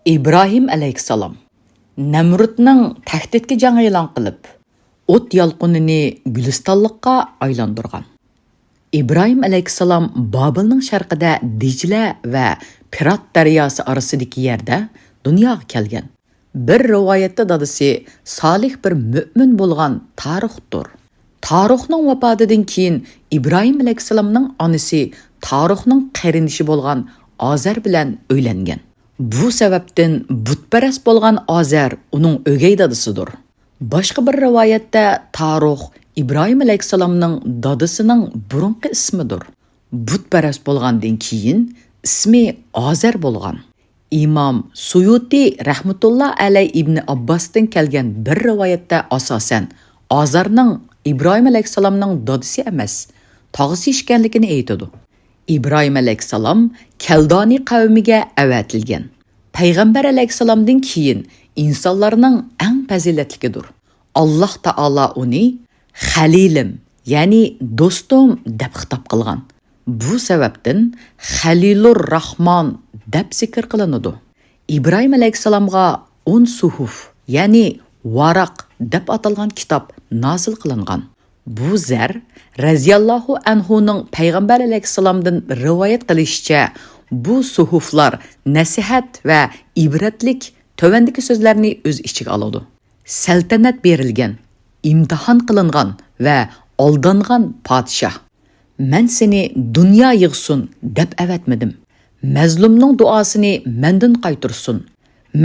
İbrahim aleyhissalom Namrudning tahdidga jang e'lon qilib, o't yolqinini gulistonlikqa aylantirgan. İbrahim aleyhissalom Babilning sharqida Dijla va Pirat daryosi orasidagi yerda dunyoga kelgan. Bir rivoyatda dadisi solih bir mo'min bo'lgan Tarixdir. Tarixning vafotidan keyin İbrahim aleyhissalomning onasi Tarixning qarindishi bo'lgan Azar bilan uylangan. Bu sababdan butparast bo'lgan Azar uning o'gay dadisidir. Boshqa bir rivoyatda Tarix İbrahim aleyhissalomning dadisining burunqi ismidir. Butparast bo'lgandan keyin ismi Azar bo'lgan. İmam Suyuti rahmetullah alayh ibn Abbasdan kelgan bir rivoyatda asosan Azarning İbrahim aleyhissalomning dadisi emas, tog'isi ekanligini aytadi. İbrahim aleyhissalom Keldani qavmiga avatilgan. Payg'ambar aleyhissalomdan keyin insonlarning eng fazilatligidir. Alloh taolo uni Halilim, ya'ni do'stim deb xitob qilgan. Bu sababdan Halilur Rahmon deb zikr qilinadi. İbrahim aleyhissalomga 10 suhuf, ya'ni varaq deb atalgan kitob nozil qilingan. Bu zar raziyallohu anhuning payg'ambar alayhissalomdan rivoyat qilishicha, bu suhuflar nasihat va ibratlik tövandagi so'zlarni o'z ichiga oladi. Saltanat berilgan, imtihon qilingan va aldangan podshoh. Men seni dunyo yig'sin deb avatmadim. Mazlumning duosini mendan qaytursin.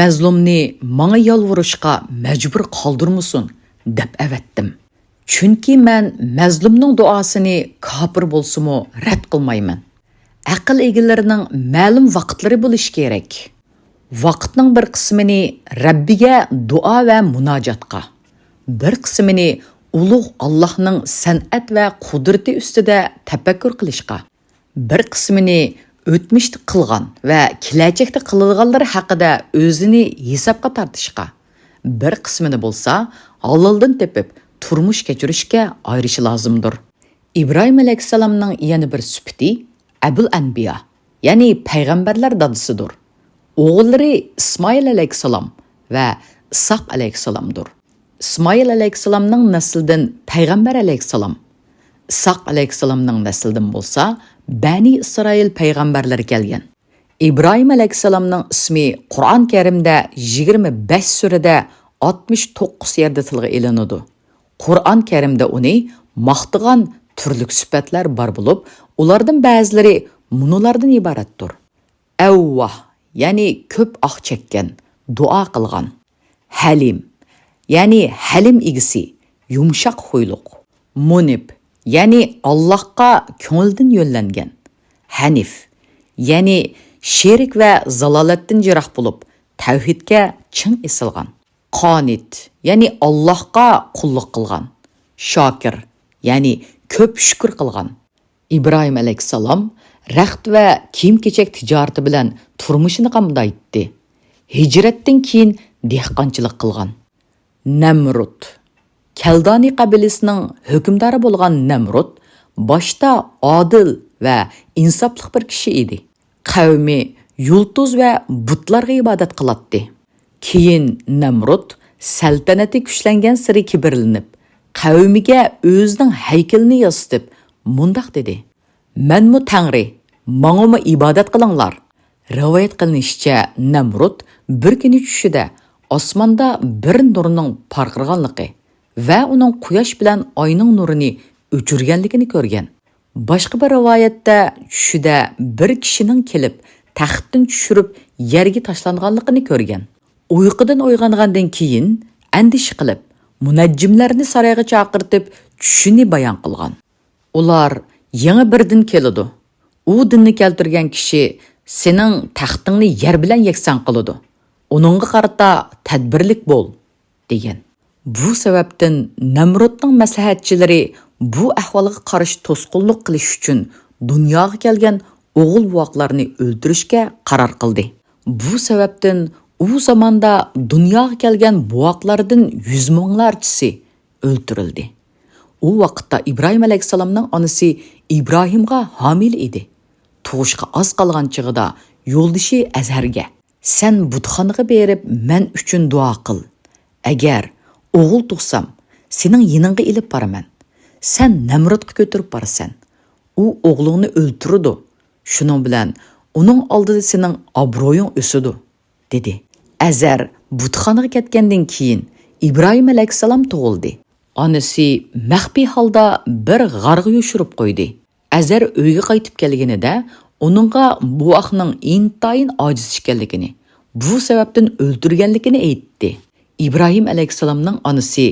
Mazlumni menga yolvurishga majbur qoldirmasin deb avatdim. Chunki men mazlumning duosini kofir bo'lsa-mu rad qilmayman. Aql egalarining ma'lum vaqtlari bo'lishi kerak. Vaqtning bir qismini Rabbiga duo va munojatga, bir qismini ulug' Allohning san'at va qudrati ustida tafakkur qilishga, bir qismini o'tmishda qilgan va kelajakda qiladiganlari haqida o'zini hisobga tortishga, bir qismini bo'lsa haloldan tepib turmush kechirishga ayirishi lozimdir. İbrahim aleyhissalomning yana bir sifati Abul Anbiya, ya'ni payg'ambarlar dadisidir. O'g'illari İsmoil aleyhissalom va Isoq aleyhissalomdir. İsmoil aleyhissalomning naslidan payg'ambar aleyhissalom, Isoq aleyhissalomning naslidan bo'lsa Bani İsroil payg'ambarlari kelgan. İbrahim aleyhissalomning ismi Qur'on Karimda 25 surada 69 yerda tilga ilinadi. Qur'on Karimda uni maqtagan turli sifatlar bor bo'lib, ulardan ba'zilari munolardan iboratdir. Avvah, ya'ni ko'p oq chekkan, duo qilgan. Halim, ya'ni halim igisi, yumshoq xo'yliq. Munib, ya'ni Allohga ko'ngildan yo'llangan. Hanif, ya'ni sherik va zalolatdan jiroq bo'lib, tavhidga chin isilgan. Qonit, ya'ni Allohga qulluq qilgan. Shokir, ya'ni ko'p shukr qilgan. İbrahim aleyhissalom raxt va kiyim-kechak tijorati bilan turmushini qamdaytdi. Hijratdan keyin dehqonchilik qilgan. Namrud, Keldani qabilasining hukmdori bo'lgan Namrud boshda odil va insofli bir kishi edi. Qavmi yulduz va butlarga ibodat qiladi. Keyin Namrud saltanati kuchlangan siri kibrlanib, qavmiga o'zining haykalini yasitib, mundaq dedi: "Menmu Tangri, menga ibodat qilinglar." Rivoyat qilinishicha, Namrud bir kuni tushida osmonda bir nurning parqirganligi va uning quyosh bilan oyning nurini o'chirganligini ko'rgan. Boshqa bir rivoyatda tushida bir kishining kelib, taxtdan tushirib yerga tashlanganligini ko'rgan. Uyqudan uyg'ongandan keyin andish qilib, munajjimlarni saroyga chaqirtib, tushini bayon qilgan. Ular yangi bir din keladi. U dinni keltirgan kishi sening taxtingni yer bilan yakson qiladi. Uningga qarata tadbirlik bo'l, degan. Bu sababdan Namrudning maslahatchilari bu ahvolga qarshi to'sqinlik qilish uchun dunyoga kelgan o'g'il buvoqlarni o'ldirishga qaror qildi. Bu sababdan u zamonda dunyoga kelgan buvoqlardan 100 minglarchisi o'ldirildi. U vaqtda İbrahim aleyhissalomning onasi İbrahimga homil edi. Tug'ishga oz qolgan chig'ida yo'ldishi Azharga Sen butxonaga berib men uchun duo qil. Agar o'g'il tug'sam, sening yiningga ilib boraman. Sen Namrudga ko'tirib borasan. U o'g'lingni o'ltirdi. Shuning bilan uning oldida sening obro'ying o'sidi, dedi. Azar butxonaga ketgandan keyin İbrahim alayhissalom tug'ildi. Onasi maxfiy holda bir g'arga yoshirib qo'ydi. Azar uyga qaytib kelganida uningga buvoqning intayin ojiz ekanligini, bu sababdan o'ldirganligini aytdi. İbrahim alayhissalomning onasi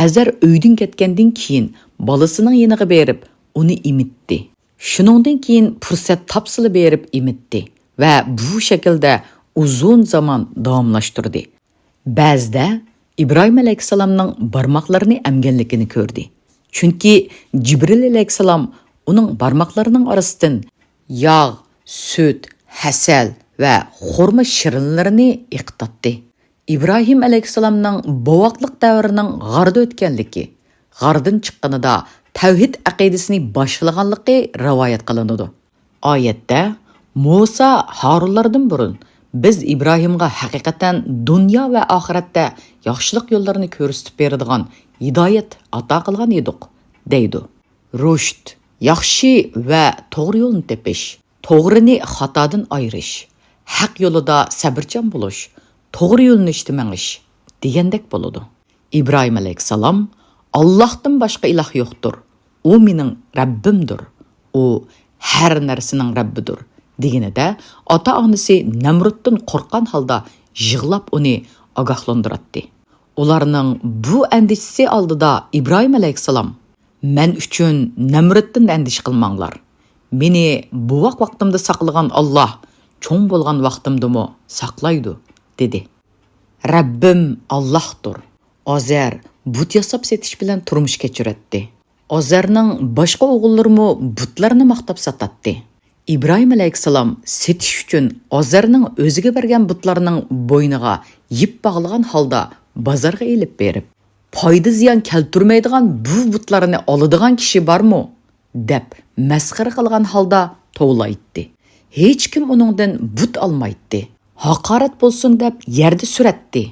Azar uydan ketgandan keyin bolasining yeniga berib, uni imitdi. Shuningdan keyin fursat topsili berib imitdi va bu shaklda uzun zaman davomlashtirdi. Ba'zida İbrahim alayhissalomning barmoqlarini emganligini ko'rdi. Chunki Jibril alayhissalom uning barmoqlarining orasidan yog', sut, hasal va xurma shirinlarini iqtatdi. İbrahim alayhissalomning bovoqliq davrining g'arda o'tganligi, g'ardan chiqqanida tavhid aqidasini boshlaganligi rivoyat qilinadi. Oyatda Musa Harunlardan burun biz İbrahimga haqiqatan dunyo va oxiratda yaxshilik yo'llarini ko'rsatib beradigan hidoyat ato qilgan edik, deydi. Rushd, yaxshi va to'g'ri yo'lni tepish, to'g'rini xatodan ayirish, haq yo'lida sabrchan bo'lish, to'g'ri yo'lni ishtimangish degandek bo'ladi. İbrahim alayhissalom Allohdan boshqa iloh yo'qdir. U mening Rabbimdir. U har narsaning Rabbidir. Deganida ota-onasi Namruddan qo'rqgan holda yig'lab uni ogohlantirdi. Ularning bu andishisi oldida İbrahim alayhissalom men uchun Namruddan andish qilmanglar. Meni bu vaqtimda saqlagan Alloh cho'ng bo'lgan vaqtimdimi saqlaydi, dedi. Rabbim Allohdir. Azar but yasab setish bilan turmush kechirdi. Azarning boshqa o'g'illarimi butlarni maqtab satadi. İbrahim alayhissalom setish uchun Azarning o'ziga bergan butlarning bo'yniga yip bog'lagan holda bozorga elib berib, foyda ziyon keltirmaydigan bu butlarni oladigan kishi bormi? Deb masxara qilgan holda tovlaydi. Hech kim uningdan but olmaydi. Haqorat bo'lsin deb yerda suratdi.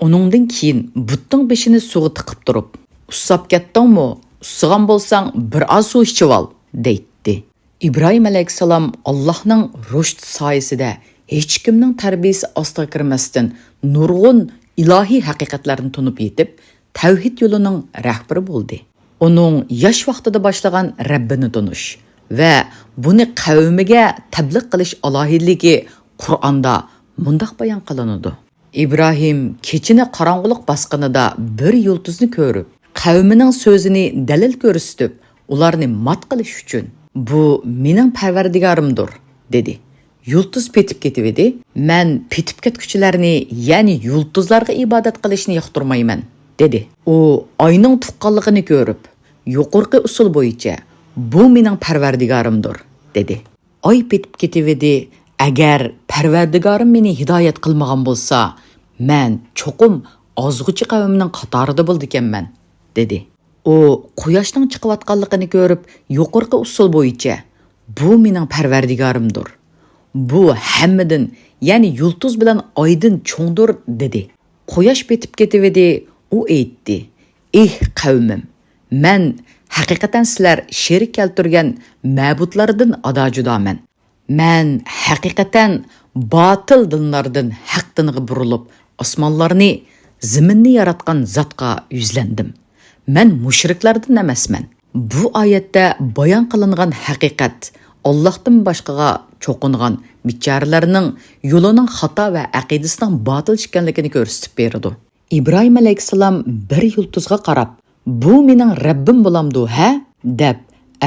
Uningdan keyin butning beshini suvga tiqib turib, "Ussab ketdingmi? Ussigan bo'lsang bir oz suv ichib ol", deydi. İbrahim alayhissalom Allohning rushd soyasida hech kimning tarbiyasi ostiga kirmasdan nurg'un ilohiy haqiqatlarni tunib yetib, tavhid yo'lining rahbari bo'ldi. Uning yosh vaqtida boshlagan Rabbini tunish va buni qavmiga tabliq qilish alohidligi Qur'onda mundaq bayon qilinadi. İbrahim kechini qorong'ulik bosqinida bir yulduzni ko'rib, qavmining so'zini dalil ko'rsatib, ularni mat qilish uchun "Bu mening parvardigorimdir", dedi. Yulduz petib ketib edi. "Men petib ketguchilarni, ya'ni yulduzlarga ibodat qilishni yoqtirmayman", dedi. U oyning tuqqanligini ko'rib, yuqorqi usul bo'yicha "Bu mening parvardigorimdir", dedi. Oy petib ketib edi. "Agar parvardigorim meni hidoyat qilmagan bo'lsa, men cho'qim ozg'uchi qavmning qatorida bo'ldikanman", dedi. U quyoshning chiqayotganligini ko'rib, yuqorqi usul bo'yicha "Bu mening parvardigorimdir. Bu hammadan, ya'ni yulduz bilan oydin cho'ngdir", dedi. Quyosh petib ketib edi. U aytdi: "Ey qavmim, men haqiqatan sizlar sherik keltirgan ma'budlardan ado judoman. Men haqiqatan botil dinlardan haq diniga burilib, osmonlarni, zaminni yaratgan zotga yuzlandim. Men mushriklardan emasman." Bu oyatda bayon qilingan haqiqat Allohdan boshqaga cho'qingan bicharalarning yo'lining xato va aqidasining botil ekanligini ko'rsatib beradi. İbrahim alayhissalom bir yulduzga qarab, "Bu mening Rabbim bo'lamdi, ha?" deb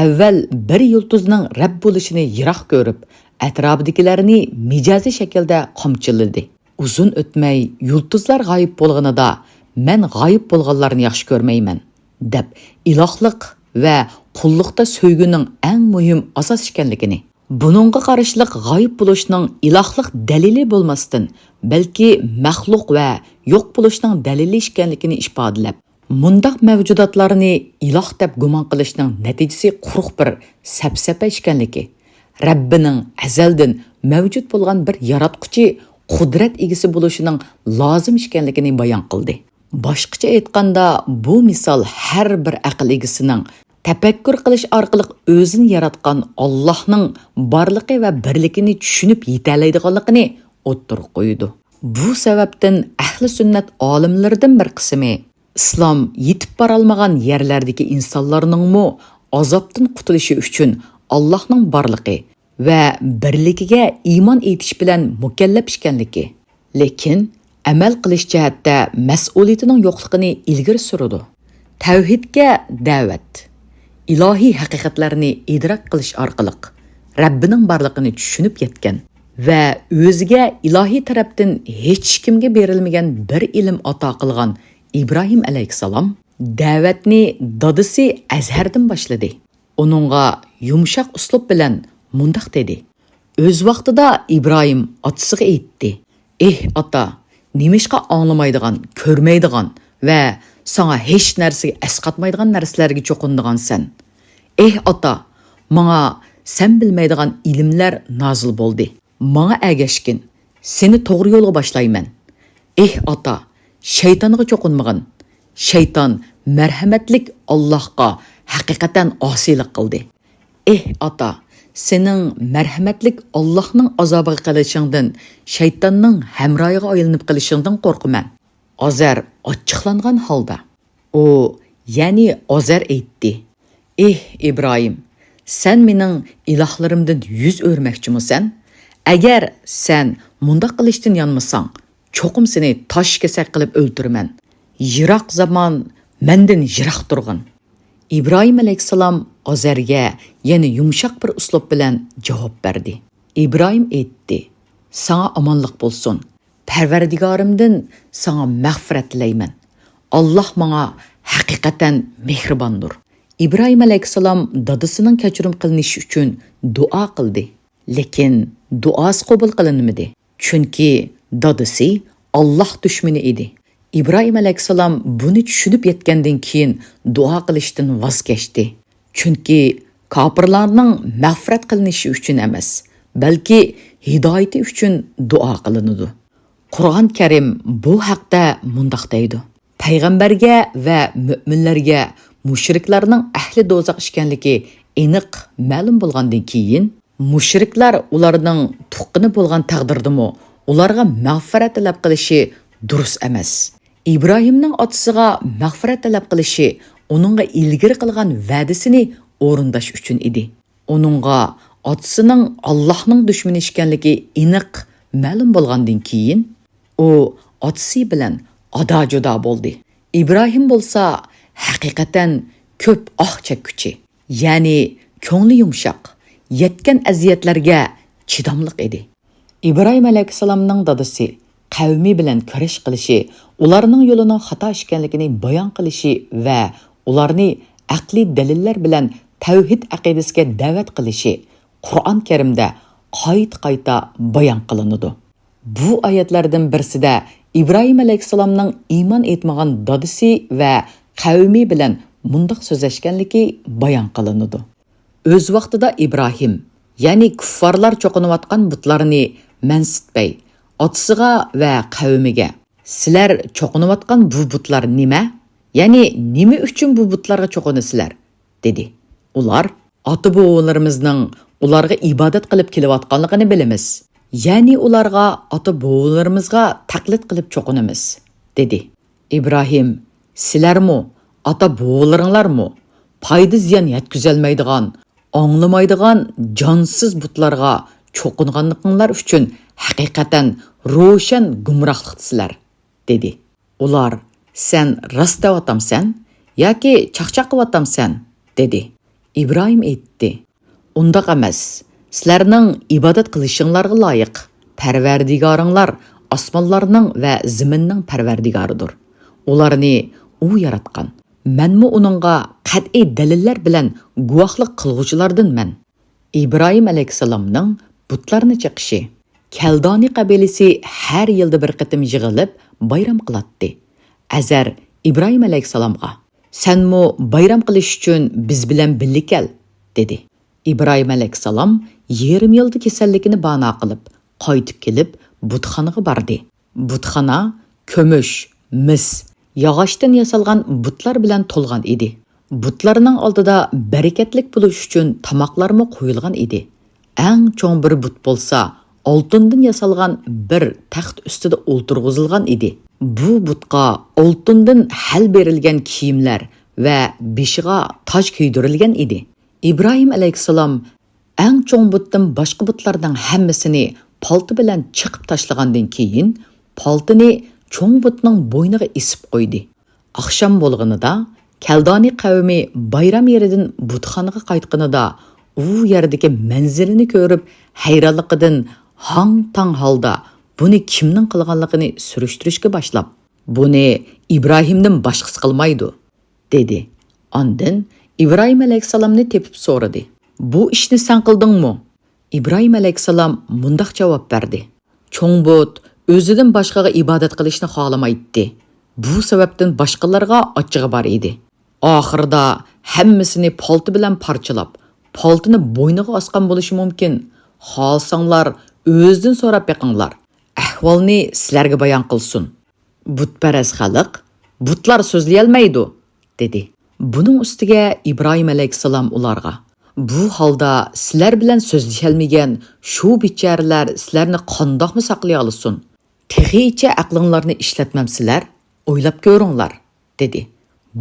avval bir yulduzning Rabb bo'lishini yiroq ko'rib, atrofidagilarni mijoziy shaklda qamchiladi. Uzun o'tmay yulduzlar g'oyib bo'lganida "Men g'oyib bo'lganlarni yaxshi ko'rmayman", deb ilohlik va qulluqda so'yguning eng muhim asos ekanligini, buningga qarashliq g'oyib bo'lishning ilohlik dalili bo'lmasdan, balki maxluq va yo'q bo'lishning dalili ekanligini ifodalab, mundaq mavjudotlarni iloh deb gumon qilishning natijasi quruq bir sapsapa ekanligi, Rabbining azaldan mavjud bo'lgan bir yaratquchi qudrat egisi bo'lishining lozim ekanligini bayon qildi. Boshqacha aytganda, bu misol har bir aql egisining tafakkur qilish orqali o'zini yaratgan Allohning borligi va birligini tushunib yetalaydiganligini o'ttirib qo'ydi. Bu sababdan ahli sunnat olimlaridan bir qismi islom yetib borolmagan yerlardagi insonlarningmi azobdan qutulishi uchun Allohning borligi va birligiga iymon etish bilan mukallaf ekanligi, lekin amal qilish jihatda mas'uliyatining yo'qligini ilgari suradi. Tavhidga da'vat, ilohiy haqiqatlarni idrok qilish orqali Rabbining borligini tushunib yetgan va o'ziga ilohiy tarafdan hech kimga berilmagan bir ilm ato qilgan İbrahim alayhissalom da'vatni dadisi Azhardan boshladi. Uningga yumshoq uslub bilan mundaq dedi. O'z vaqtida İbrahim otasiga aytdi: ota, nimishqa anglamaydigan, ko'rmaydigan va sana hech narsaga asqatmaydigan narsalarga cho'qindigansan. Ota, menga sen bilmaydigan ilmlar nozil bo'ldi. Menga agashgin, seni to'g'ri yo'lga boshlayman. Ota, shaytonga cho'qinmagin. Shayton marhamatlik Allohga haqiqatan osiylik qildi. Ota, sening marhamatlik Allohning azobiga qilishingdan, shaytonning hamroyiga aylanib qilishingdan qo'rqaman. Azar ochiqlangan holda ya'ni Azar aytdi: İbrahim, sen mening ilohlarimdan yuz o'rmoqchimisan? Agar sen mundaq qilishdan yanmasang, cho'qim seni tosh kesak qilib o'ldiraman. Yiroq zaman mendan yiroq turg'in. İbrahim alayhissalom Azarga yana yumshoq bir uslub bilan javob berdi. İbrahim aytdi: Sana amonlik bo'lsin. Parvardigorimdan sana mag'firat tilayman. Alloh menga haqiqatan mehribondir. İbrahim alayhissalom dadasining kechirim qilinishi uchun duo qildi. Lekin duosi qabul qilinmadi. Chunki dadasi Alloh dushmani edi. İbrahim alayhissalom buni tushunib yetgandan keyin duo qilishdan voz kechdi. Chunki kofirlarning mag'firat qilinishi uchun emas, balki hidoyati uchun duo qilinadi. Qur'on Karim bu haqda mundaq deydi: Payg'ambarga va mu'minlarga mushriklarning ahli do'zax ekanligi aniq ma'lum bo'lgandan keyin mushriklar ularning tuqqini bo'lgan taqdirdimi ularga mag'firat talab qilishi durust emas. İbrahimning otasiga mag'firat talab qilishi uningga ilgari qilgan va'dasini o'rindash uchun edi. Uningga otasining Allohning dushmani ekanligi aniq ma'lum bo'lgandan keyin otasi bilan ado-judo bo'ldi. İbrahim bo'lsa haqiqatan ko'p chekkuchi, ya'ni ko'ngli yumshoq, yetgan aziyatlarga chidamliq edi. İbrahim alayhissalomning dadasi qavmi bilan kurash qilishi, ularning yo'lining xato ekanligini bayon qilishi va ularni aqliy dalillar bilan tavhid aqidasiga da'vat qilishi Qur'on Karimda qayta bayon qilinadi. Bu oyatlardan birisida İbrahim alayhissalomning iymon etmagan dadasi va qavmi bilan mundaq so'zlashganligi bayon qilinadi. O'z vaqtida İbrahim, ya'ni kuffarlar cho'qinayotgan butlarni mansitbay, otasiga va qavmiga: "Sizlar cho'qinayotgan bu butlar nima? Ya'ni nima uchun bu butlarga cho'qinasizlar?" dedi. Ular: "Ota-bovalarimizning ularga ibodat qilib kelayotganligini bilamiz. Ya'ni ularga ota-bovalarimizga taqlid qilib cho'qinamiz", dedi. İbrahim: "Sizlarmi, ota-bovalaringlarmi foyda ziyon yetkazolmaydigan, anglamaydigan jonsiz butlarga cho'qinganliklaringiz uchun haqiqatan ro'shan gumrohlikdasizlar", dedi. Ular: "Sen rost deyapsan yoki chaqchaq qilyapsan?" dedi. İbrahim aytdi: "Undaq emas. Sizlarning ibodat qilishinglarga loyiq Parvardigoringlar osmonlarning va zaminning Parvardigoridir. Ularni u yaratgan. Menmi uningga qat'iy dalillar bilan guvohlik qilguvchilardanman." İbrahim alayhissalomning butlarni chiqishi. Kaldoni qabilasi har yilda bir qatim yig'ilib bayram qilatdi. Azar İbrahim alayhissalomga: "Senmi bayram qilish uchun biz bilan birga kel", dedi. İbrahim alayhissalom yarim yilda kasalligini bano qilib, qaytib kelib butxonaga bordi. Butxona ko'mish, mis, yog'ochdan yasalgan butlar bilan to'lgan edi. Butlarning oldida barakatlik bo'lish uchun tamoqlarmi qo'yilgan edi. Eng cho'ng bir but bo'lsa, oltindan yasalgan bir taxt ustida o'ltirg'izilgan edi. Bu butqa oltindan hal berilgan kiyimlar va beshiga toj kiydirilgan edi. İbrahim alayhissalom eng cho'ng butdan boshqa butlarning hammasini palti bilan chiqib tashlagandan keyin paltini cho'ng butning bo'yniga isib qo'ydi. Oqshom bo'lganida Kaldani qavmi bayram yeridan butxonaga qaytganida u yerdagi manzilni ko'rib hayronligidan hang-tang holda buni kimning qilganligini surishtirishga boshlab, buni İbrahimdan boshqasi qilmaydi, dedi. Ondan İbrahim alayhissalomni tepib so'radi. Bu ishni sen qildingmi? İbrahim alayhissalom mundaq javob berdi. Cho'ng but o'zidan boshqaga ibodat qilishni xohlamaydi. Bu sababdan boshqalarga ochig'i bor edi. Oxirida hammasini palti bilan parchalab, paltini bo'yniga osgan bo'lishi mumkin. Xohlsanglar o'zidan so'rab beqinglar. Ahvolni sizlarga bayon qilsin. Butparast xalq butlar so'zlay olmaydi, dedi. Buning ustiga İbrahim alayhissalom ularga: "Bu holda sizlar bilan so'zlasholmagan shu bicharalar sizlarni qandoqmi saqlay olsin? Texicha aqlinglarni ishlatmamsizlar? O'ylab ko'ringlar", dedi.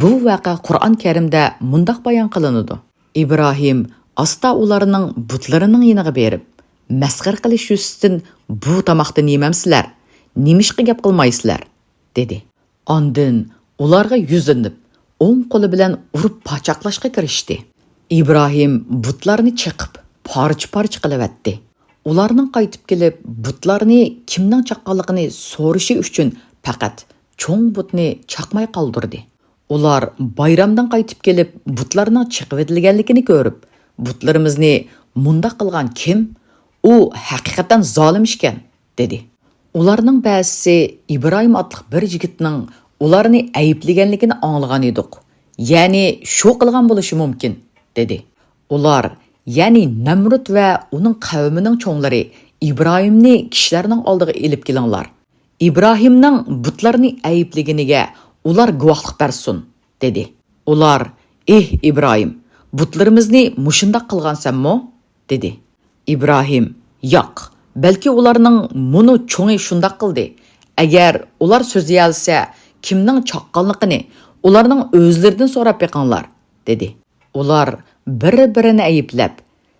Bu vaqa Qur'on Karimda mundaq bayon qilinadi. İbrahim asta ularning butlarining yeniga berib, masxar qilish yusidan bu tamoqdan yemamsizlar, nimishqa gap qilmaysizlar, dedi. Ondan ularga yuzlanib, o'ng qo'li bilan urib pachaqlashga kirishdi. İbrahim butlarni chiqib, parcha-parcha qilyapti. Ularning qaytib kelib, butlarni kimning chaqqanligini so'rishi uchun faqat cho'ng butni chaqmay qoldirdi. Ular bayramdan qaytib kelib, butlarning chiqib etilganligini ko'rib, butlarimizni munda qilgan kim? U haqiqatan zolim ekan, dedi. Ularning ba'zisi İbrahim otliq bir yigitning ularni ayblaganligini anglagan edik. Ya'ni shu qilgan bo'lishi mumkin, dedi. Ular, ya'ni Namrud va uning qavmining cho'nglari İbrahimni kishilarning oldiga elib kelinglar. İbrahimning butlarni ayblaganiga ular guvohlik bersin, dedi. Ular: İbrahim, butlarimizni mushundaq qilgansanmi?" dedi. İbrahim: "Yo'q, balki ularning muni cho'ngi shundaq qildi. Agar ular so'zlay olsa, kimning chaqqanligini ularning o'zlaridan so'rab beqinglar", dedi. Ular bir-birini ayblab,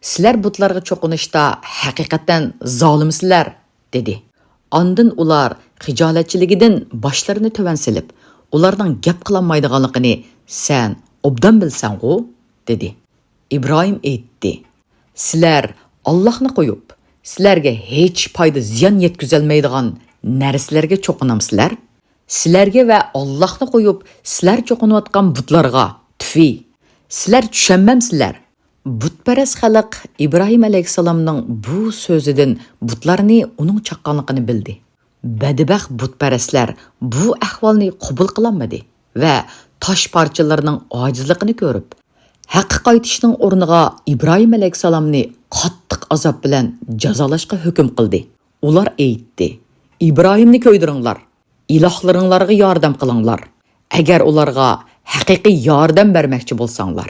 "Sizlar butlarga cho'qinishda haqiqatan zolimsizlar", dedi. Ondan ular xijolatchiligidan boshlarini tuvan silib, ularning gap qilolmaydiganligini "Sen obdan bilsan-ku", dedi. İbrahim aytdi: "Sizlar Allohni qo'yib, sizlarga hech foyda ziyon yetkazolmaydigan narsalarga cho'qinamsizlar? Sizlarga va Allohni qo'yib, sizlar cho'qinayotgan butlarga tüfi. Sizlar tushunmamsizlar." Butparast xalq İbrahim alayhissalomning bu so'zidan butlarni uning chaqqanligini bildi. Badibaxt butparastlar bu ahvolni qabul qilolmadi va tosh parchalarining ojizligini ko'rib, haqqa qaytishning o'rniga İbrahim alayhissalomni qattiq azob bilan jazolashga hukm qildi. Ular aytdi: "İbrahimni ko'ydiringlar, ilohlaringlarga yordam qilinglar. Agar ularga haqiqiy yordam bermoqchi bo'lsanglar."